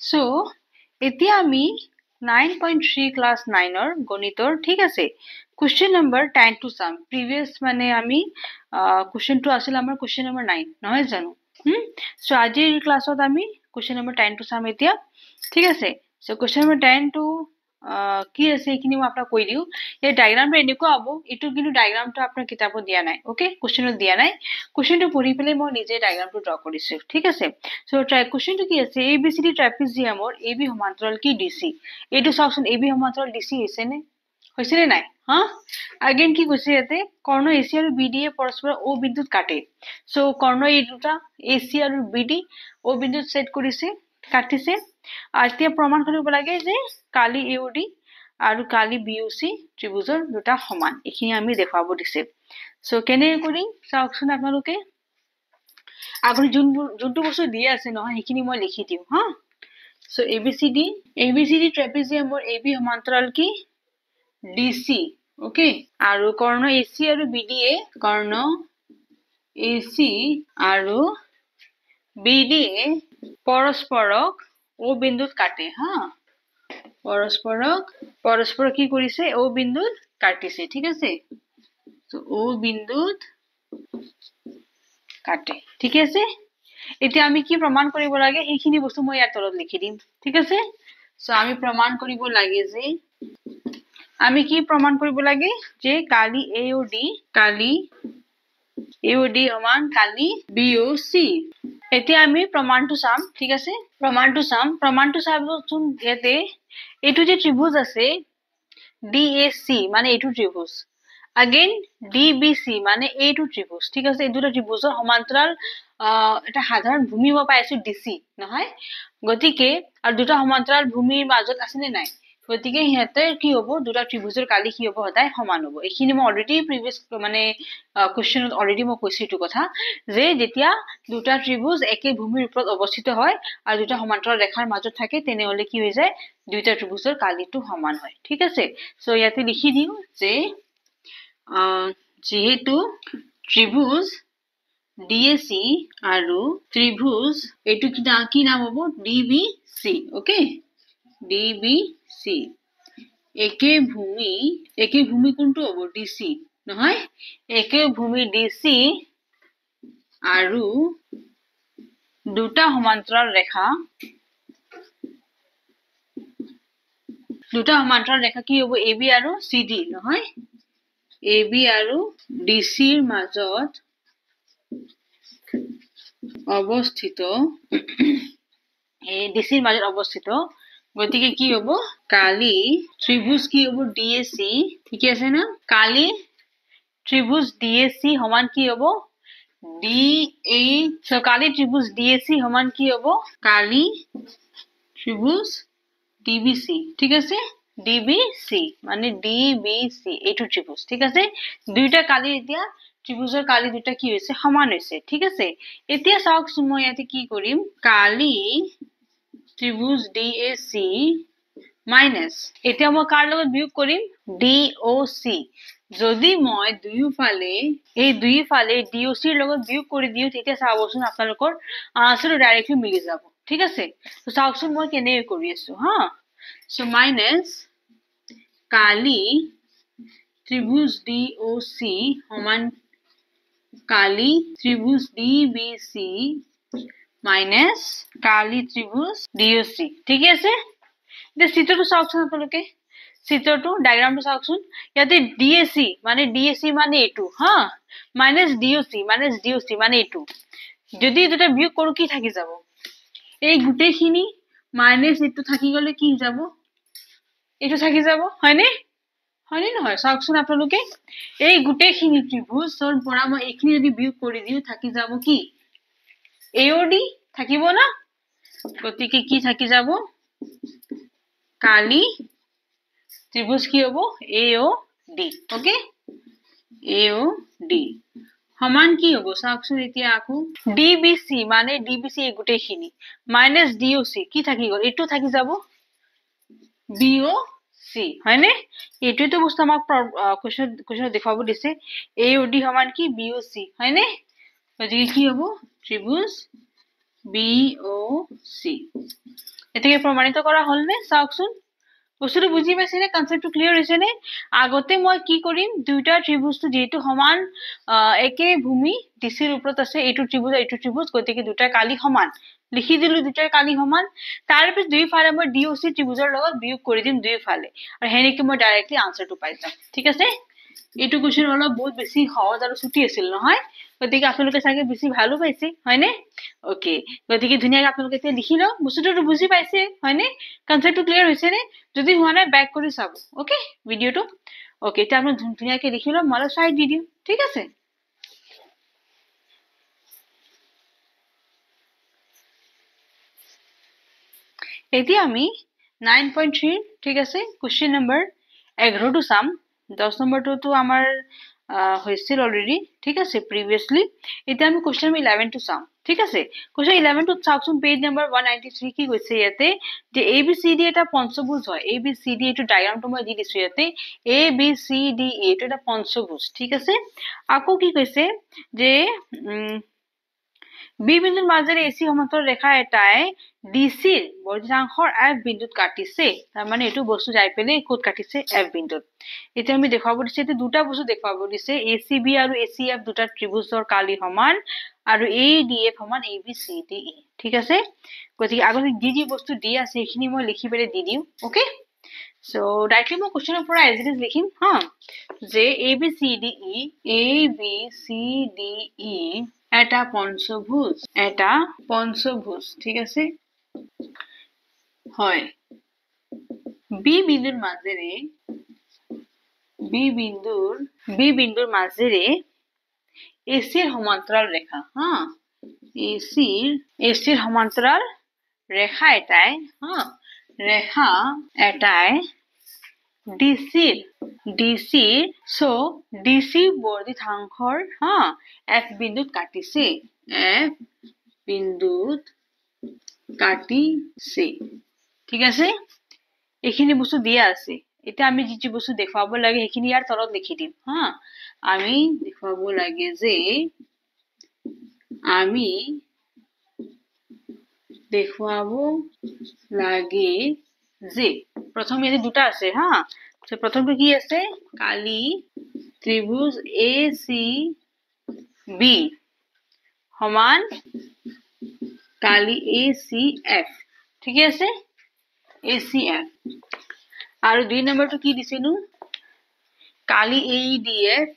so এতিয়া আমি 9.3 class 9 ৰ গণিতৰ ঠিক আছে question number 10 to sum previous মানে আমি কোশ্চেন টু আছিল আমাৰ কোশ্চেন নম্বৰ 9 নহয় জানো সো আজিৰ ক্লাছত আমি কোশ্চেন নম্বৰ 10 to sum এতিয়া ঠিক আছে সো কোশ্চেন নম্বৰ 10 to কি আছে এইখিনি মই আপোনাক কৈ দিও এই ডায়াগ্ৰামটো এনেকুৱা হ'ব এটো কিন্তু ডায়াগ্ৰামটো আপোনাৰ কিতাপত দিয়া নাই ওকে কোশ্চেনত দিয়া নাই কোশ্চেনটো পঢ়ি পেলাই মই নিজে ডায়াগ্ৰামটো ড্ৰ কৰিছো ঠিক আছে সো ট্ৰাই কোশ্চেনটো কি আছে এবিসিডি ট্ৰাপিজিয়ামৰ এবি সমান্তৰাল কি ডিসি এটো চাওকচোন এবি সমান্তৰাল ডিসি হৈছে নে নাই হা अगेन কি কৈছে ইয়াতে কৰ্ণ এসি আৰু বিডি এ পৰস্পৰ ও বিন্দুত কাটে সো কৰ্ণ এই দুটা এসি আৰু বিডি ও বিন্দুত সেট কৰিছে কাটিছে এতিয়া প্ৰমাণ কৰিব লাগে যে কালি এওডি আৰু কালি বিওসি ত্ৰিভুজৰ দুটা সমান এখিনি আমি দেখাব দিছে সো কেনে কৰি চাওকচোন আপোনালোকে আগৰ যোনটো বস্তু দিয়া আছে নহয় এখিনি মই লিখি দিও হা সো এবিসিডি ট্ৰাপিজিয়ামৰ এবি সমান্তৰাল কি ডিসি ওকে আৰু কৰ্ণ এসি আৰু বিডি কৰ্ণ এসি আৰু বিডি পৰস্পৰক ও বিন্দুত কাটে হা পৰস্পৰ কি কৰিছে ও বিন্দুত কাটিছে ঠিক আছে সো ও বিন্দুত কাটে ঠিক আছে এতিয়া আমি কি প্ৰমাণ কৰিব লাগে এইখিনি বস্তু মই ইয়াত তলত লিখি দিম ঠিক আছে সো আমি প্ৰমাণ কৰিব লাগে যে আমি কি প্ৰমাণ কৰিব লাগে যে কালি এওডি সমান কালি বিওসি এতিয়া আমি প্ৰমাণটো চাম ঠিক আছে প্ৰমাণটো চাবচোন ইয়াতে এটো যে ত্ৰিভুজ আছে ডিএসি মানে এটো ত্ৰিভুজ अगेन ডিবিসি মানে এটো ত্ৰিভুজ ঠিক আছে এই দুটো ত্ৰিভুজৰ সমান্তৰাল এটা সাধাৰণ ভূমি মই পাইছো ডিসি নহয় গতিকে আৰু দুটা সমান্তৰাল ভূমিৰ মাজত আছে নে নাই গতিকে হেতে কি হ'ব দুটা ত্ৰিভুজৰ কালি কি হ'ব হদাই সমান হ'ব এখিনি মই অলৰেডি প্ৰিভিয়াস মানে কোশ্চেনত অলৰেডি মই কৈছো এটো কথা যে যেতিয়া দুটা ত্ৰিভুজ একে ভূমিৰ ওপৰত অৱস্থিত হয় আৰু দুটা সমান্তৰাল ৰেখাৰ মাজত থাকে তেনেহলে কি হৈ যায় দুটা ত্ৰিভুজৰ কালিটো সমান হয় ঠিক আছে সো ইয়াতে লিখি দিও যে যেহেতু ত্রিভুজ ডিএসি আৰু ত্রিভুজ এটো কি নাম হ'ব ডিবিসি ওকে ডিবিসি একে ভূমি কোনটো হ'ব ডিসি নহয় একে ভূমি ডিসি আৰু দুটা সমান্তৰাল ৰেখা কি হ'ব এবি আৰু সিডি নহয় এবি আৰু ডিসিৰ মাজত অৱস্থিত গতিকে কি হ'ব কালি ত্ৰিভুজ কি হ'ব ডিএসি ঠিক আছে না কালি ত্ৰিভুজ ডিএসি সমান কি হ'ব কালি ত্রিভুজ ডিএসি সমান কি হ'ব কালি ত্রিভুজ ডিবিসি ঠিক আছে ডিবিসি মানে ডিবিসি এটো ত্রিভুজ ঠিক আছে দুইটা কালি এতিয়া ত্ৰিভুজৰ কালি দুটা কি হৈছে সমান হৈছে ঠিক আছে এতিয়া চাওক মই ইয়াতে কি কৰিম কালি ত্ৰিভুজ ডিএসি মাইনাস এতিয়া মই কাৰ লগত বিয়োগ কৰিম ডিওসি যদি মই দুইফালে ডিওসিৰ লগত বিয়োগ কৰি দিও তেতিয়া চাবচোন আপোনালোকৰ আনসাৰ ডাইৰেক্টলি মিলি যাব ঠিক আছে তো চাওকচোন মই কেনে কৰি আছো হা সো মাইনাস কালি ত্ৰিভুজ ডিওসি সমান কালি ত্ৰিভুজ ডিবিসি মাইনাস কালি ত্ৰিভুজ ডিওসি ঠিক আছে দে চিত্ৰটো চাওকচোন আপোনালোকে চিত্ৰটো ডায়াগ্ৰামটো চাওকচোন ইয়াতে ডিএসি মানে এটো হা মাইনাস ডিওসি মানে এটো যদি দুটা বিয়োগ কৰো কি থাকি যাব এই গুটেখিনি মাইনাস এটো থাকি গলে কি যাব এটো থাকি যাব হয়নে নহয় চাওকচোন আপোনালোকে এই গুটেখিনি ত্ৰিভুজৰ পৰা মই এখিনি যদি বিয়োগ কৰি দিও থাকি যাব কি এওডি থাকিব না গতিকে কি থাকি যাব কালি ত্রিভুজ কি হ'ব এওডি ওকে এওডি সমান কি হ'ব চাওকচোন এতিয়া আকো ডিবিসি মানে ডিবিসি এই গুটেখিনি মাইনাস ডিওসি কি থাকি গল এটো থাকি যাব বিওসি হয়নে এটোটো বস্তু আমাক কোশ্চেন দেখাব দিছে এওডি সমান কি বিওসি হয়নে গতিকে কি হ'ব ত্রিভুজ বিওসি এটাকে প্ৰমাণিত কৰা হ'ল নে চাওকচোন বস্তুটো বুজি পাইছে নে কনসেপ্টটো ক্লিয়াৰ হৈছে নে আগতে মই কি কৰিম দুইটা ত্ৰিভুজটো যেটো সমান একে ভূমি ডিসিৰ ওপৰত আছে এইটো ত্ৰিভুজ গতিকে দুটা কালি সমান লিখি দিলো দুটা কালি সমান তাৰ পিছত দুই ফালে মই ডিওসি ত্ৰিভুজৰ লগত বিয়োগ কৰি দিম দুই ফালে আৰু হেনেকে মই ডাইৰেক্টলি আনসাৰটো পাই যাম ঠিক আছে এইটো কোৱেশ্চন অলপ বহুত বেছি সহজ আৰু ছুটি আছিল নহয় গতিকে আপোনালোকে চাগে বেছি ভালো পাইছে হয়নে ওকে গতিকে ধুনিয়াকৈ আপোনালোকে এতিয়া লিখি লওক বস্তুটো বুজি পাইছে হয়নে কনসেপ্টটো ক্লিয়াৰ হৈছে নে যদি হোৱা নাই ব্যাক কৰি চাব ওকে ভিডিওটো ওকে এতিয়া আপুনি ধুনিয়াকৈ লিখি লওক মই চাই দি দিম ঠিক আছে এতিয়া আমি 9.3 ঠিক আছে কোৱেশ্চন নম্বৰ 11 টো চাম 10 নম্বৰটো তো আমাৰ হৈছিল অলৰেডি ঠিক আছে প্ৰিভিয়াসলি এতিয়া আমি কোৱেশ্চন নম্বৰ 11 টো চাম ঠিক আছে কোৱেশ্চন 11 টো চাওকচোন পেজ নম্বৰ 193 কি কৈছে ইয়াতে যে ABCD এটা পঞ্চভুজ হয় ABCD এটো ডায়াগ্ৰামটো মই দি দিছো ইয়াতে ABCD এটো এটা পঞ্চভুজ ঠিক আছে আকৌ কি কৈছে যে বি বিন্দুৰ মাজেৰে এচি সমান্তৰাল ৰেখা এটাই ডিসিৰ বৰ্ধিতাংশৰ এফ বিন্দুত কাটিছে তাৰ মানে এটো বস্তু যাই পেলে কোড কাটিছে এফ বিন্দুত এতিয়া আমি দেখাব দিছে এটো দুটা বস্তু দেখাব দিছে এসিবি আৰু এসিএফ দুটা ত্ৰিভুজৰ কালি সমান আৰু এডিএফ সমান এবিসিডি ঠিক আছে গতিকে আগতে যি বস্তু দি আছে এখিনি মই লিখি পেলে দি দিও ওকে সো ডাইৰেক্টলি মই কোৱেশ্চনৰ পৰা এজ ইট ইজ লিখিম হা যে এবিসিডি এটা পঞ্চভুজ ঠিক আছে হয় বি বিন্দুৰ মাজেৰে এচিৰ সমান্তৰাল ৰেখা হা এচিৰ সমান্তৰাল ৰেখা এটাই ডিসিৰ সো ডিসি বৰ্ধিতাংশৰ হা এফ বিন্দুত কাটিছে ঠিক আছে এখিনি বস্তু দিয়া আছে এটা আমি যি বস্তু দেখাব লাগে এখিনি ইয়াৰ তলত লিখি দিম হা আমি দেখাব লাগে যে প্ৰথম ইয়াতে দুটা আছে হা তো প্ৰথমটো কি আছে কালি ত্ৰিভুজ ACB সমান কালি ACF ঠিক আছে ACF আৰু দুই নম্বৰটো কি দিছেনো কালি AEDF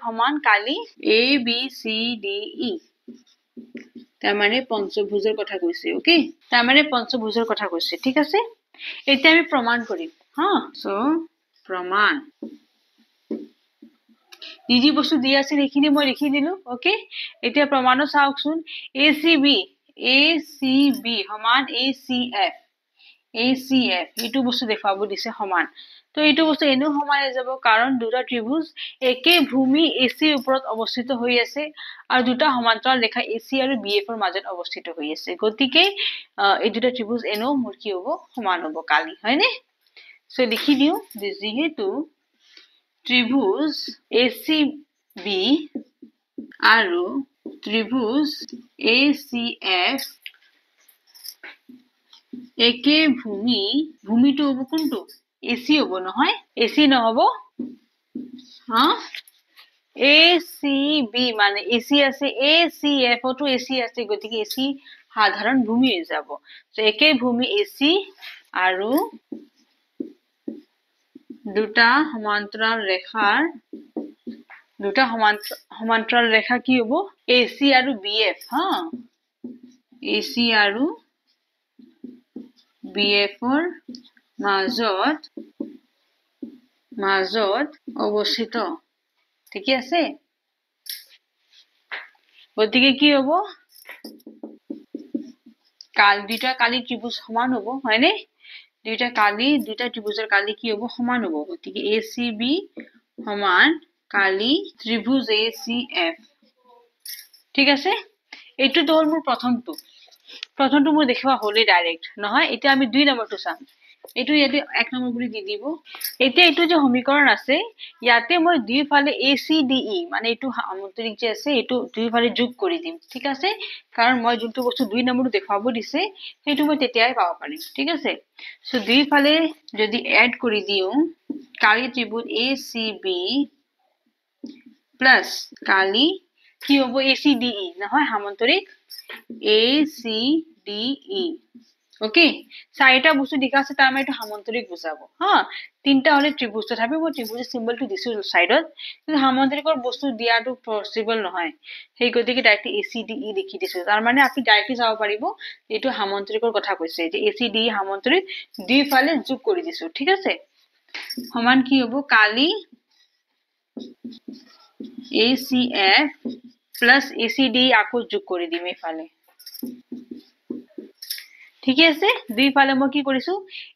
সমান কালি ABCDE তাৰ মানে পঞ্চভুজৰ কথা কৈছে ওকে তাৰ মানে পঞ্চভুজৰ কথা কৈছে ঠিক আছে এতিয়া আমি প্ৰমাণ কৰিম হা সো প্ৰমাণ যি বস্তু দিয়া আছে এখিনি মই লিখি দিলো ওকে এতিয়া প্ৰমাণটো চাওকচোন ACB সমান ACF এইটো বস্তু দেখাব দিছে সমান তো এইটো বস্তু এনো সমান হৈ যাব কাৰণ দুটা ত্ৰিভুজ একে ভূমি এচিৰ ওপৰত অৱস্থিত হৈ আছে আৰু দুটা সমান্তৰাল ৰেখা এসি আৰু বিএফ ৰ মাজত অৱস্থিত হৈ আছে গতিকে এই দুটা ত্ৰিভুজ এনো মোৰ কি হ'ব সমান হ'ব কালি হয়নে সো লিখি দিও যেহেতু ত্ৰিভুজ ACB আৰু ত্ৰিভুজ ACF একে ভূমিটো হ'ব কোনটো এসি হ'ব নহয় এসি নহব হা ACB মানে এসি আছে ACF তো এসি আছে গতিকে এসি সাধাৰণ ভূমি হৈ যাব তো একে ভূমি এসি আৰু দুটা সমান্তৰাল ৰেখা কি হ'ব এসি আৰু বিএফ হা এসি আৰু বিএফ ৰ মাজত অৱস্থিত ঠিক আছে গতিকে কি হ'ব দুটা কালি ত্ৰিভুজ সমান হ'ব হয়নে দুটা ত্ৰিভুজৰ কালি কি হ'ব সমান হ'ব গতিকে ACB সমান কালি ত্ৰিভুজ ACF ঠিক আছে এইটো তো হ'ল মোৰ প্ৰথমটো মই দেখুৱা হ'লে ডাইৰেক্ট নহয় এতিয়া আমি দুই নম্বৰটো চাম এইটো ইয়াতে 1 নম্বৰ বুলি দি দিব এতিয়া এইটো যে সমীকৰণ আছে ইয়াতে মই দুইফালে ACDE মানে এইটো সামন্তৰিক যে আছে এইটো দুইফালে যোগ কৰি দিম ঠিক আছে কাৰণ মই যোনটো বস্তু 2 নম্বৰটো দেখাব দিছে সেইটো মই তেতিয়াই পাব পাৰিম ঠিক আছে সো দুইফালে যদি এড কৰি দিও কালি ত্ৰিভুজ ACB প্লাস কালি কি হ'ব ACDE নহয় সামন্তৰিক ACDE ওকে চাৰিটা বস্তু দেখা আছে তাৰ মানে এটা সামন্তৰিক বুজাব হা তিনটা হলে ত্ৰিভুজ তথাপি মই ত্ৰিভুজৰ সিম্বলটো দিছো সাইডত কিন্তু সামন্তৰিকৰ বস্তু দিয়াটো পসিবল নহয় সেই গতিকে ডাইৰেক্ট ACDE লিখি দিছো তাৰ মানে আপুনি ডাইৰেক্টলি যাব পাৰিব এইটো সামন্তৰিকৰ কথা কৈছে যে ACDE সামন্তৰিক দুইফালে যোগ কৰি দিছো ঠিক আছে সমান কি হ'ব কালি ACF plus ACDE আকৌ যোগ কৰি দিম এইফালে ঠিক আছে দুইফালে মই কি কৰিছো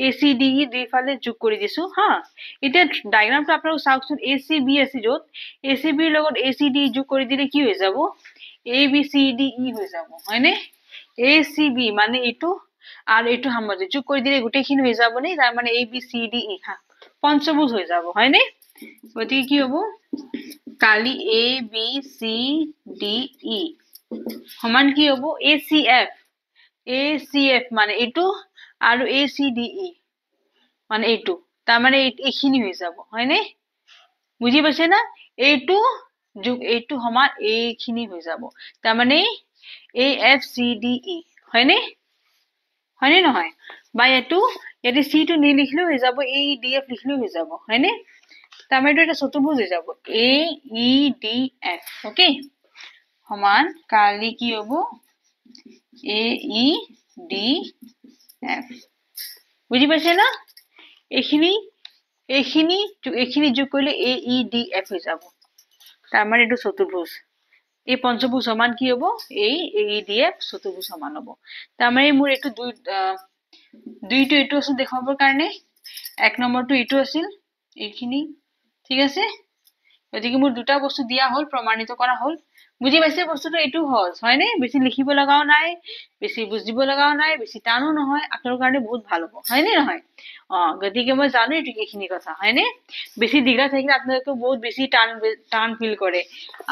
ACDE দুইফালে যোগ কৰি দিছো হা এতিয়া ডায়াগ্ৰামটো আপোনালোক চাওকচোন ACB আছে যত ACB ৰ লগত ACDE যোগ কৰি দিলে কি হৈ যাব ABCDE হৈ যাব হয়নে ACB মানে এইটো আৰু এইটো সামন্তৰিক যোগ কৰি দিলে গোটেইখিনি হৈ যাব নে তাৰ মানে ABCDE পঞ্চভুজ হৈ যাব হয়নে গতিকে কি হ'ব কালি ABCDE সমান কি হ'ব ACF মানে এইটো আৰু ACDE মানে এইটো তাৰ মানে এইখিনি হৈ যাব হয়নে বুজি পাইছে না এইটো যোগ এইটো সমান এইখিনি হৈ যাব তাৰ মানে AFCDE হয়নে হয়নে নহয় বা এইটো ইয়াতে C টো নিলিখিলেও হৈ যাব AEDF লিখিলেও হৈ যাব হয়নে তাৰ মানে এটা চতুৰ্ভুজ হৈ যাব AEDF ওকে সমান কালি কি হ'ব AEDF বুজি পাইছে না এইখিনি যোগ কৰিলে AEDF হৈ যাব তাৰ মানে এইটো চতুৰ্ভুজ এই পঞ্চভুজ সমান কি হ'ব এই AEDF চতুৰ্ভুজ সমান হ'ব তাৰ মানে মোৰ এইটো দুইটো এইটো আছে দেখাবৰ কাৰণে 1 নম্বৰটো এইটো আছিল এইখিনি ঠিক আছে গতিকে মোৰ দুটা বস্তু দিয়া হল প্ৰমাণিত কৰা হল বুজি পাইছে বস্তুটো এইটো হল হয়নে বেছি লিখিব লগাও নাই বেছি বুজিব লগাও নাই বেছি টানো নহয় আপোনালোকৰ কাৰণে বহুত ভাল হ'ব হয়নে নহয় গতিকে মই জানো এইখিনি কথা হয়নে বেছি দিগৰা থাকিলে আপোনালোকে বহুত বেছি টান ফিল কৰে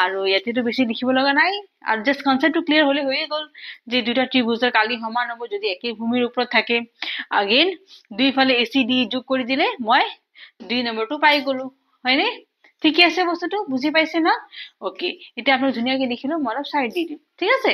আৰু ইয়াতেটো বেছি লিখিব লগা নাই আৰু জাস্ট কনসেপ্টটো ক্লিয়াৰ হলে হৈয়ে গল যে দুটা ত্ৰিভুজৰ কালি সমান হ'ব যদি একে ভূমিৰ ওপৰত থাকে अगेन দুইফালে ACD যোগ কৰি দিলে মই 2 নম্বৰটো পাই গলো হয়নে ঠিক আছে বস্তুটো বুজি পাইছে না ওকে এটা আপোনাক ধুনিয়াকে লিখিলো মই অলপ সাইড দি দিম ঠিক আছে